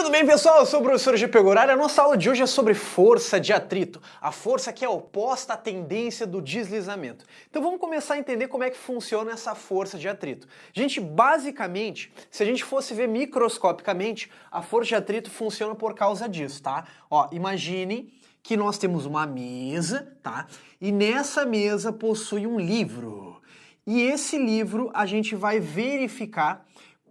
Tudo bem, pessoal? Eu sou o professor G. Pegoraro. A nossa aula de hoje é sobre força de atrito, a força que é oposta à tendência do deslizamento. Então vamos começar a entender como é que funciona essa força de atrito. Gente, basicamente, se a gente fosse ver microscopicamente, a força de atrito funciona por causa disso, tá? Ó, imagine que nós temos uma mesa, tá? E nessa mesa possui um livro. E esse livro a gente vai verificar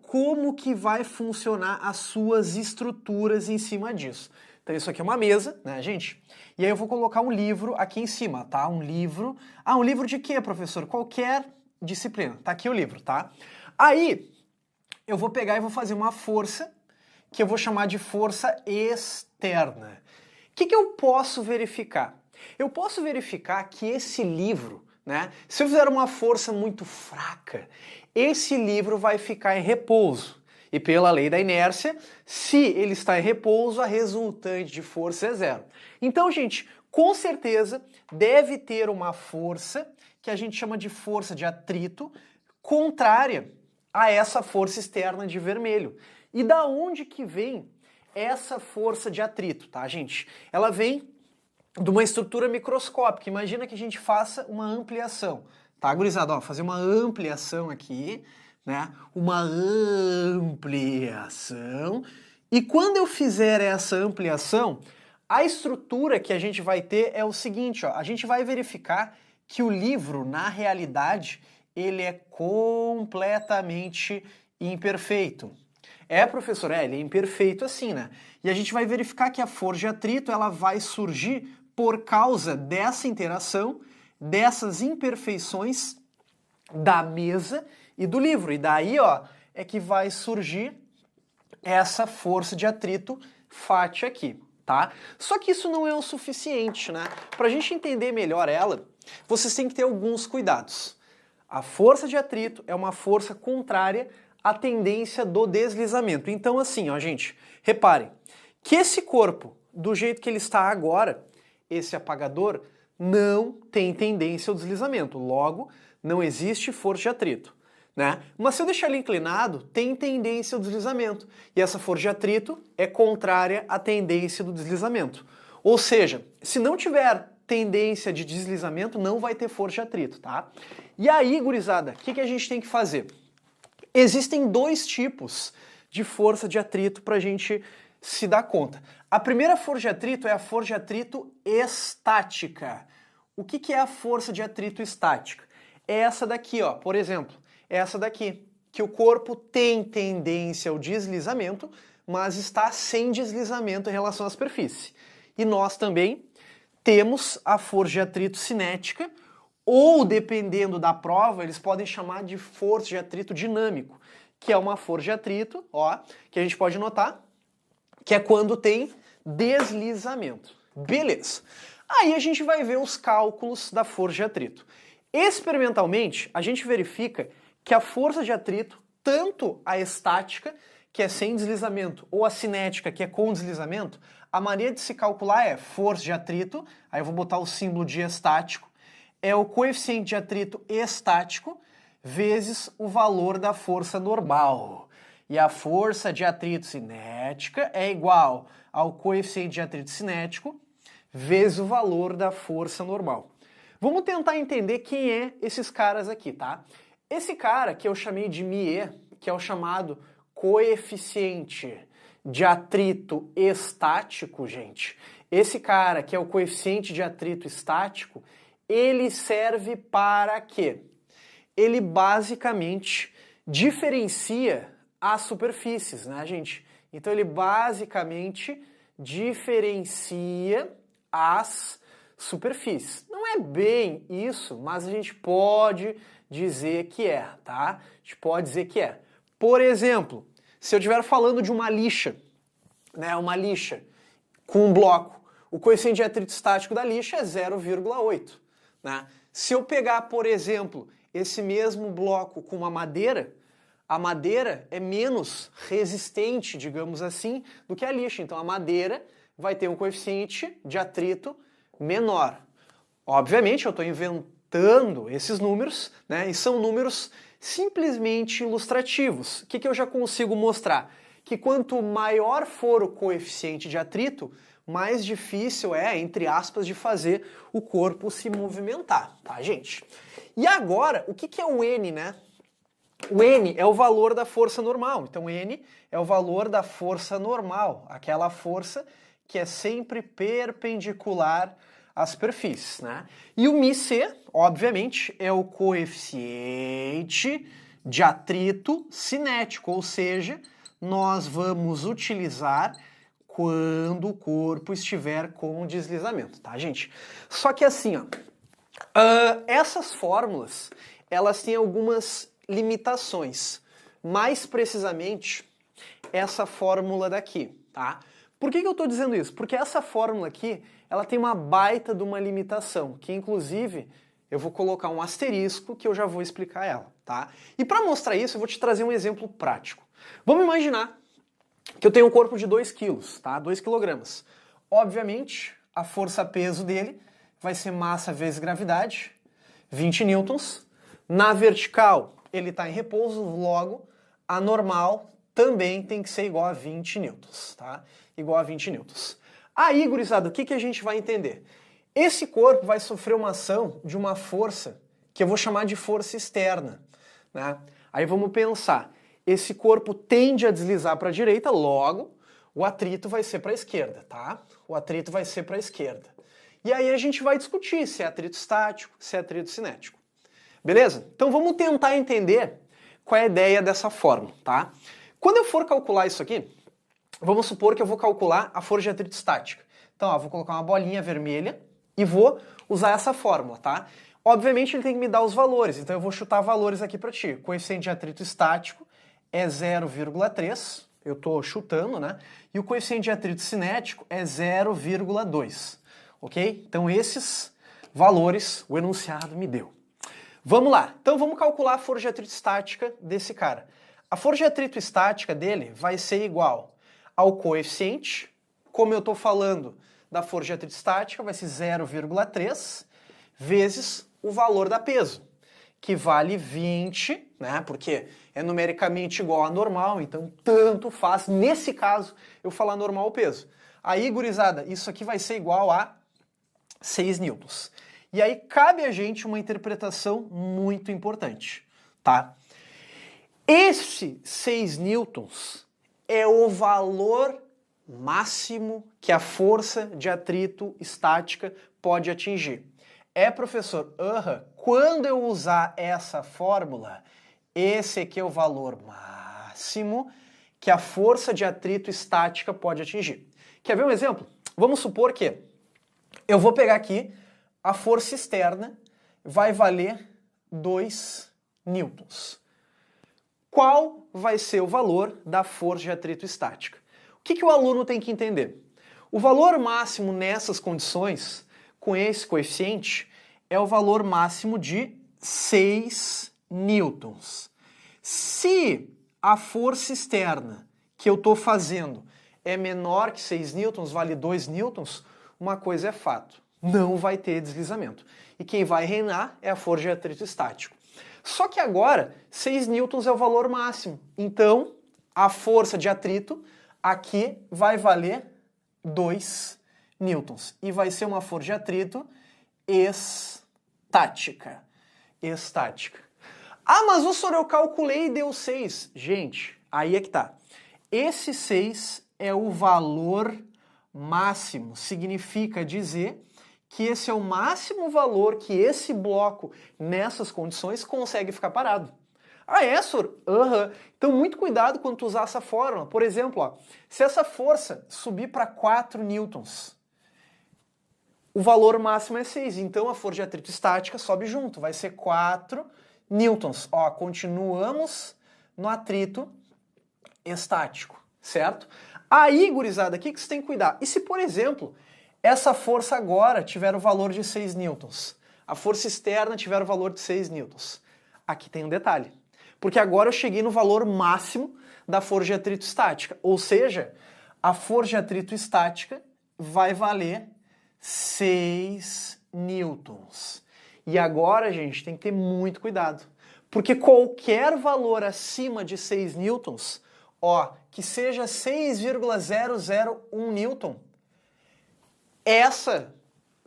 como que vai funcionar as suas estruturas em cima disso. Então isso aqui é uma mesa, né, gente? E aí eu vou colocar um livro aqui em cima, tá? Um livro... Ah, um livro de quê, professor? Qualquer disciplina. Tá aqui o livro, tá? Aí eu vou pegar e vou fazer uma força que eu vou chamar de força externa. O que eu posso verificar? Eu posso verificar que esse livro, né, se eu fizer uma força muito fraca, esse livro vai ficar em repouso. E pela lei da inércia, se ele está em repouso, a resultante de força é zero. Então, gente, com certeza deve ter uma força que a gente chama de força de atrito contrária a essa força externa de vermelho. E da onde que vem essa força de atrito, tá, gente? Ela vem de uma estrutura microscópica. Imagina que a gente faça uma ampliação. Tá, gurizada? Ó, fazer uma ampliação aqui, né? Uma ampliação. E quando eu fizer essa ampliação, a estrutura que a gente vai ter é o seguinte, ó. A gente vai verificar que o livro, na realidade, ele é completamente imperfeito. É, professor, ele é imperfeito assim, né? E a gente vai verificar que a força de atrito, ela vai surgir por causa dessa interação, dessas imperfeições da mesa e do livro. E daí, ó, é que vai surgir essa força de atrito FAT aqui, tá? Só que isso não é o suficiente, né? Pra gente entender melhor ela, vocês têm que ter alguns cuidados. A força de atrito é uma força contrária à tendência do deslizamento. Então, assim, ó, gente, reparem que esse corpo, do jeito que ele está agora, esse apagador, não tem tendência ao deslizamento. Logo, não existe força de atrito, né? Mas se eu deixar ele inclinado, tem tendência ao deslizamento. E essa força de atrito é contrária à tendência do deslizamento. Ou seja, se não tiver tendência de deslizamento, não vai ter força de atrito, tá? E aí, gurizada, o que a gente tem que fazer? Existem dois tipos de força de atrito para a gente se dar conta. A primeira força de atrito é a força de atrito estática. O que é a força de atrito estática? É essa daqui, ó, por exemplo, essa daqui, que o corpo tem tendência ao deslizamento, mas está sem deslizamento em relação à superfície. E nós também temos a força de atrito cinética, ou, dependendo da prova, eles podem chamar de força de atrito dinâmico, que é uma força de atrito, ó, que a gente pode notar, que é quando tem deslizamento. Beleza. Aí a gente vai ver os cálculos da força de atrito. Experimentalmente, a gente verifica que a força de atrito, tanto a estática, que é sem deslizamento, ou a cinética, que é com deslizamento, a maneira de se calcular é força de atrito, aí eu vou botar o símbolo de estático, é o coeficiente de atrito estático vezes o valor da força normal. E a força de atrito cinética é igual ao coeficiente de atrito cinético vezes o valor da força normal. Vamos tentar entender quem é esses caras aqui, tá? Esse cara que eu chamei de μe, que é o chamado coeficiente de atrito estático, gente. Esse cara que é o coeficiente de atrito estático, ele serve para quê? Ele basicamente diferencia as superfícies, né, gente? Então ele basicamente diferencia as superfícies. Não é bem isso, mas a gente pode dizer que é, tá? A gente pode dizer que é. Por exemplo, se eu estiver falando de uma lixa, né, uma lixa com um bloco, o coeficiente de atrito estático da lixa é 0,8. Né? Se eu pegar, por exemplo, esse mesmo bloco com uma madeira, a madeira é menos resistente, digamos assim, do que a lixa. Então a madeira vai ter um coeficiente de atrito menor. Obviamente eu estou inventando esses números, né? E são números simplesmente ilustrativos. O que eu já consigo mostrar? que quanto maior for o coeficiente de atrito, mais difícil é, entre aspas, de fazer o corpo se movimentar, tá, gente? E agora, o que é o N, né? O N é o valor da força normal. Então, N é o valor da força normal, aquela força que é sempre perpendicular às superfícies, né? E o μc, obviamente, é o coeficiente de atrito cinético, ou seja, nós vamos utilizar quando o corpo estiver com deslizamento, tá, gente? Só que assim, ó, essas fórmulas, elas têm algumas limitações. Mais precisamente, essa fórmula daqui, tá? Por que eu estou dizendo isso? Porque essa fórmula aqui, ela tem uma baita de uma limitação, que inclusive eu vou colocar um asterisco que eu já vou explicar ela, tá? E para mostrar isso, eu vou te trazer um exemplo prático. Vamos imaginar que eu tenho um corpo de 2 kg, tá? 2 kg. Obviamente, a força-peso dele vai ser massa vezes gravidade, 20 newtons. Na vertical, ele está em repouso, logo, a normal também tem que ser igual a 20 newtons, tá? Igual a 20 newtons. Aí, gurizada, o que a gente vai entender? Esse corpo vai sofrer uma ação de uma força que eu vou chamar de força externa, né? Aí vamos pensar, esse corpo tende a deslizar para a direita, logo, o atrito vai ser para a esquerda, tá? O atrito vai ser para a esquerda. E aí a gente vai discutir se é atrito estático, se é atrito cinético. Beleza? Então vamos tentar entender qual é a ideia dessa fórmula, tá? Quando eu for calcular isso aqui, vamos supor que eu vou calcular a força de atrito estática. Então, ó, vou colocar uma bolinha vermelha e vou usar essa fórmula, tá? Obviamente ele tem que me dar os valores, então eu vou chutar valores aqui para ti. O coeficiente de atrito estático é 0,3, eu estou chutando, né? E o coeficiente de atrito cinético é 0,2, ok? Então esses valores o enunciado me deu. Vamos lá, então vamos calcular a força de atrito estática desse cara. A força de atrito estática dele vai ser igual ao coeficiente, como eu estou falando da força de atrito estática, vai ser 0,3 vezes o valor da peso, que vale 20, né? Porque é numericamente igual a normal, então tanto faz, nesse caso, eu falar normal ou peso. Aí, gurizada, isso aqui vai ser igual a 6 newtons. E aí cabe a gente uma interpretação muito importante, tá? Esse 6 newtons é o valor máximo que a força de atrito estática pode atingir. Professor, quando eu usar essa fórmula, esse aqui é o valor máximo que a força de atrito estática pode atingir. Quer ver um exemplo? Vamos supor que eu vou pegar aqui a força externa, vai valer 2 newtons. Qual vai ser o valor da força de atrito estática? O que o aluno tem que entender? O valor máximo nessas condições, com esse coeficiente, é o valor máximo de 6 newtons. Se a força externa que eu estou fazendo é menor que 6 newtons, vale 2 newtons, uma coisa é fato, não vai ter deslizamento. E quem vai reinar é a força de atrito estático. Só que agora, 6 newtons é o valor máximo. Então, a força de atrito aqui vai valer 2 newtons. E vai ser uma força de atrito estática. Estática. Ah, mas o senhor eu calculei e deu 6. Gente, aí é que tá. Esse 6 é o valor máximo. Significa dizer que esse é o máximo valor que esse bloco, nessas condições, consegue ficar parado. Ah, é, senhor? Então, muito cuidado quando tu usar essa fórmula. Por exemplo, ó, se essa força subir para 4 newtons, o valor máximo é 6. Então, a força de atrito estática sobe junto. Vai ser 4 newtons. Ó, continuamos no atrito estático, certo? Aí, gurizada, o que você tem que cuidar? E se, por exemplo, essa força agora tiver o valor de 6 newtons, a força externa tiver o valor de 6 newtons? Aqui tem um detalhe. Porque agora eu cheguei no valor máximo da força de atrito estática. Ou seja, a força de atrito estática vai valer 6 newtons. E agora, gente, tem que ter muito cuidado. Porque qualquer valor acima de 6 newtons, ó, que seja 6,001 Newton, essa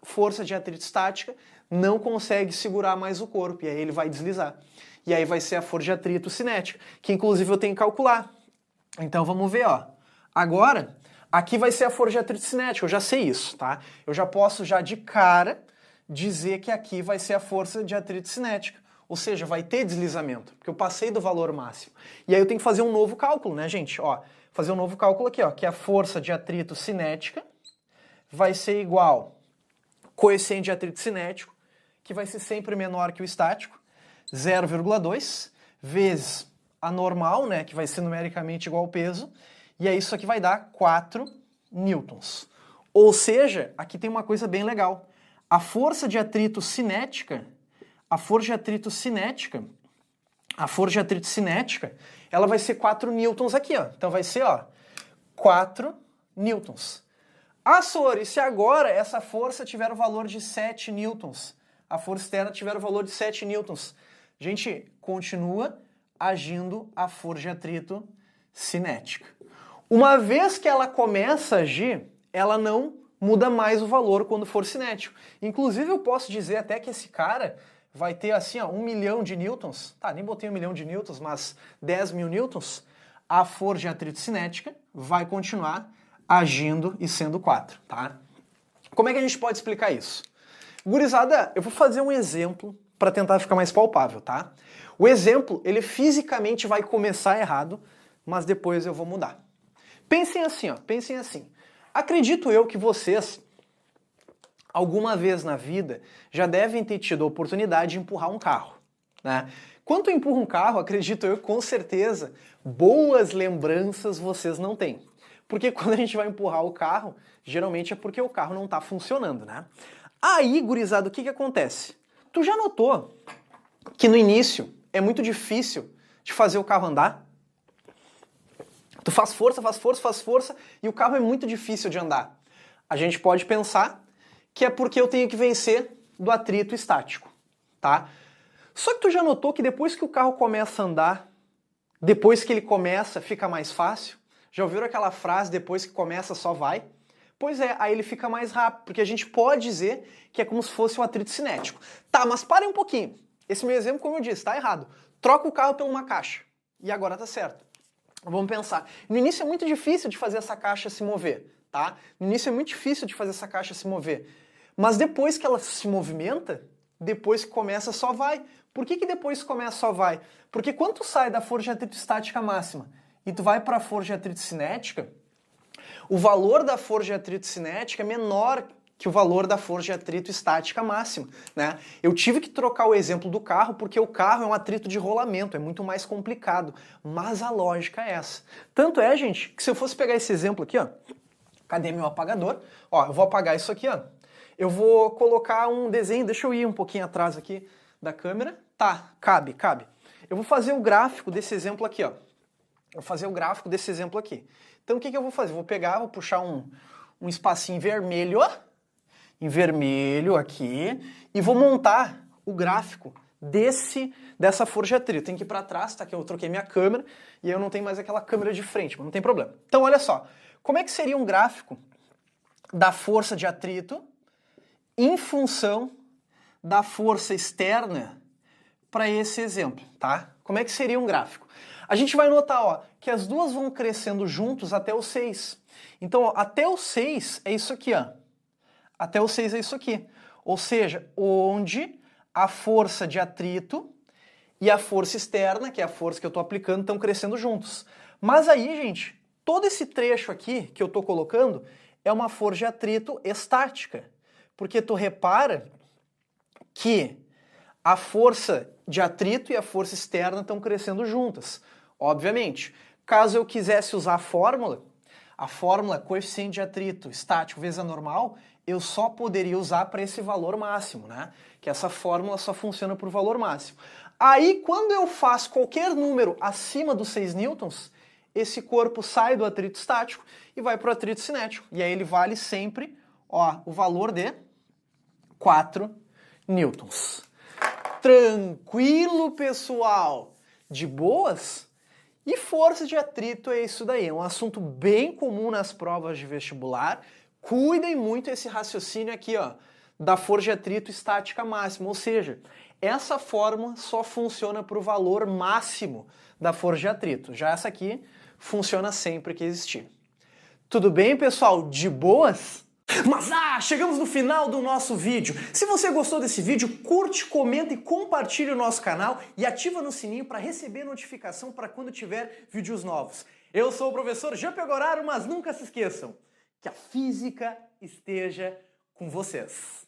força de atrito estática não consegue segurar mais o corpo, e aí ele vai deslizar. E aí vai ser a força de atrito cinética, que inclusive eu tenho que calcular. Então vamos ver, ó. Agora, aqui vai ser a força de atrito cinética, eu já sei isso, tá? Eu já posso já de cara dizer que aqui vai ser a força de atrito cinética. Ou seja, vai ter deslizamento, porque eu passei do valor máximo. E aí eu tenho que fazer um novo cálculo, né, gente? Ó, fazer um novo cálculo aqui, ó, que a força de atrito cinética vai ser igual coeficiente de atrito cinético, que vai ser sempre menor que o estático, 0,2, vezes a normal, né, que vai ser numericamente igual ao peso, e aí isso aqui vai dar 4 newtons. Ou seja, aqui tem uma coisa bem legal. A força de atrito cinética, ela vai ser 4 newtons aqui, ó. Então vai ser, ó, 4 newtons. Ah, Sor, e se agora essa força tiver o valor de 7 newtons? A força externa tiver o valor de 7 newtons. Gente, continua agindo a força de atrito cinética. Uma vez que ela começa a agir, ela não muda mais o valor quando for cinético. Inclusive eu posso dizer até que esse cara vai ter assim, ó, 1 milhão de newtons. Tá, nem botei 1 milhão de newtons, mas 10 mil newtons. A força de atrito cinética vai continuar agindo e sendo 4, tá? Como é que a gente pode explicar isso? Gurizada, eu vou fazer um exemplo para tentar ficar mais palpável, tá? O exemplo, ele fisicamente vai começar errado, mas depois eu vou mudar. Pensem assim, ó, pensem assim. Acredito eu que vocês, alguma vez na vida, já devem ter tido a oportunidade de empurrar um carro, né? Quando eu empurro um carro, acredito eu, com certeza, boas lembranças vocês não têm. Porque quando a gente vai empurrar o carro, geralmente é porque o carro não está funcionando, né? Aí, gurizada, o que acontece? Tu já notou que no início é muito difícil de fazer o carro andar? Tu faz força e o carro é muito difícil de andar. A gente pode pensar que é porque eu tenho que vencer do atrito estático, tá? Só que tu já notou que depois que o carro começa a andar, depois que ele começa, fica mais fácil? Já ouviram aquela frase, depois que começa só vai? Pois é, aí ele fica mais rápido, porque a gente pode dizer que é como se fosse um atrito cinético. Tá, mas parem um pouquinho. Esse meu exemplo, como eu disse, tá errado. Troca o carro por uma caixa. E agora tá certo. Vamos pensar. No início é muito difícil de fazer essa caixa se mover, tá? No início é muito difícil de fazer essa caixa se mover. Mas depois que ela se movimenta, depois que começa só vai. Por que depois que começa só vai? Porque quando tu sai da força de atrito estática máxima e tu vai para a força de atrito cinética, o valor da força de atrito cinética é menor que o valor da força de atrito estática máxima, né? Eu tive que trocar o exemplo do carro porque o carro é um atrito de rolamento, é muito mais complicado, mas a lógica é essa. Tanto é, gente, que se eu fosse pegar esse exemplo aqui, ó, cadê meu apagador? Ó, eu vou apagar isso aqui, ó. Eu vou colocar um desenho, deixa eu ir um pouquinho atrás aqui da câmera. Tá, cabe. Eu vou fazer o gráfico desse exemplo aqui, ó. Vou fazer o gráfico desse exemplo aqui. Então o que eu vou fazer? Vou pegar, vou puxar um espacinho vermelho, ó, em vermelho aqui, e vou montar o gráfico dessa força de atrito. Tem que ir para trás, tá? Que eu troquei minha câmera e aí eu não tenho mais aquela câmera de frente, mas não tem problema. Então olha só, como é que seria um gráfico da força de atrito em função da força externa para esse exemplo, tá? Como é que seria um gráfico? A gente vai notar, ó, que as duas vão crescendo juntos até o 6. Então, ó, até o 6 é isso aqui, ó. Até o 6 é isso aqui. Ou seja, onde a força de atrito e a força externa, que é a força que eu estou aplicando, estão crescendo juntos. Mas aí, gente, todo esse trecho aqui que eu estou colocando é uma força de atrito estática. Porque tu repara que a força de atrito e a força externa estão crescendo juntas. Obviamente, caso eu quisesse usar a fórmula coeficiente de atrito estático vezes a normal, eu só poderia usar para esse valor máximo, né? Que essa fórmula só funciona por valor máximo. Aí, quando eu faço qualquer número acima dos 6 newtons, esse corpo sai do atrito estático e vai para o atrito cinético. E aí ele vale sempre, ó, o valor de 4 newtons. Tranquilo, pessoal? De boas? E força de atrito é isso daí, é um assunto bem comum nas provas de vestibular. Cuidem muito esse raciocínio aqui, ó, da força de atrito estática máxima, ou seja, essa fórmula só funciona para o valor máximo da força de atrito. Já essa aqui funciona sempre que existir. Tudo bem, pessoal? De boas? Mas chegamos no final do nosso vídeo. Se você gostou desse vídeo, curte, comenta e compartilha o nosso canal e ativa no sininho para receber notificação para quando tiver vídeos novos. Eu sou o professor Jean Pegoraro, mas nunca se esqueçam que a física esteja com vocês.